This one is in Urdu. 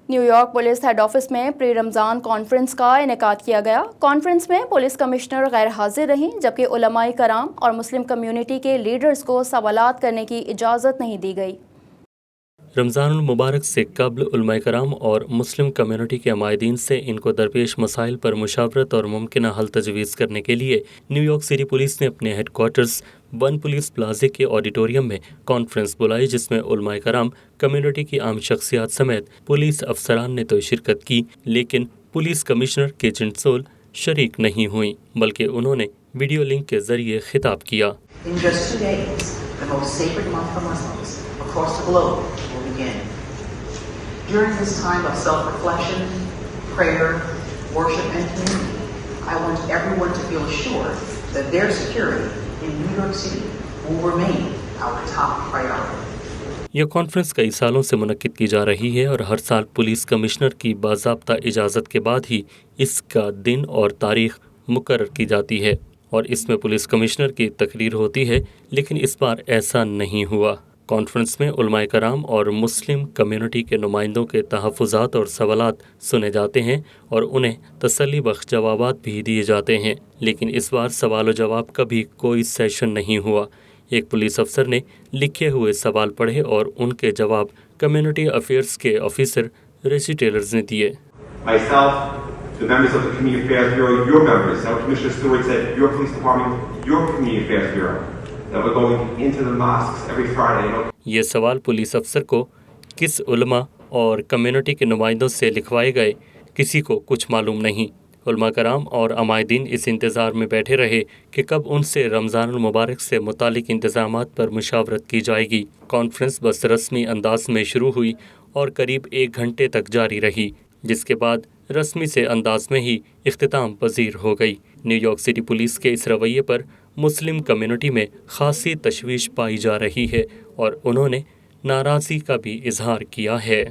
New York police head office میں پری رمضان کانفرنس کا انعقاد کیا گیا۔ کانفرنس میں پولیس کمشنر غیر حاضر رہیں، جبکہ علماء کرام اور مسلم کمیونٹی کے لیڈرز کو سوالات کرنے کی اجازت نہیں دی گئی۔ رمضان المبارک سے قبل علماء کرام اور مسلم کمیونٹی کے عمائدین سے ان کو درپیش مسائل پر مشاورت اور ممکنہ حل تجویز کرنے کے لیے نیو یارک سٹی پولیس نے اپنے ہیڈ کوارٹرز ون پولیس پلازے کے آڈیٹوریم میں کانفرنس بلائی، جس میں علماء کرام، کمیونٹی کی عام شخصیات سمیت پولیس افسران نے تو شرکت کی، لیکن پولیس کمشنر کیجن سول شریک نہیں ہوئیں، بلکہ انہوں نے ویڈیو لنک کے ذریعے خطاب کیا۔ Across the globe will begin. During this time of self-reflection, prayer, worship, and community, I want everyone to feel assured that their security in New York City will remain our top priority. یہ کانفرنس کئی سالوں سے منعقد کی جا رہی ہے اور ہر سال پولیس کمشنر کی باضابطہ اجازت کے بعد ہی اس کا دن اور تاریخ مقرر کی جاتی ہے اور اس میں پولیس کمشنر کی تقریر ہوتی ہے، لیکن اس بار ایسا نہیں ہوا۔ کانفرنس میں علماء کرام اور مسلم کمیونٹی کے نمائندوں کے تحفظات اور سوالات سنے جاتے ہیں اور انہیں تسلی بخش جوابات بھی دیے جاتے ہیں، لیکن اس بار سوال و جواب کا بھی کوئی سیشن نہیں ہوا۔ ایک پولیس افسر نے لکھے ہوئے سوال پڑھے اور ان کے جواب کمیونٹی افیئرز کے آفیسر ریسی ٹیلرز نے دیے۔ The members of the Community Affairs Bureau, your members, now Commissioner Stewart said, your police department, your Community Affairs Bureau, that we're going into the mosques every Friday. یہ سوال پولیس افسر کو کس علماء اور کمیونٹی کے نمائندوں سے لکھوائے گئے، کسی کو کچھ معلوم نہیں۔ علماء کرام اور عمائدین اس انتظار میں بیٹھے رہے کہ کب ان سے رمضان المبارک سے متعلق انتظامات پر مشاورت کی جائے گی۔ کانفرنس بس رسمی انداز میں شروع ہوئی اور قریب 1 گھنٹے تک جاری رہی، جس کے بعد رسمی سے انداز میں ہی اختتام پذیر ہو گئی۔ نیو یارک سٹی پولیس کے اس رویے پر مسلم کمیونٹی میں خاصی تشویش پائی جا رہی ہے اور انہوں نے ناراضی کا بھی اظہار کیا ہے۔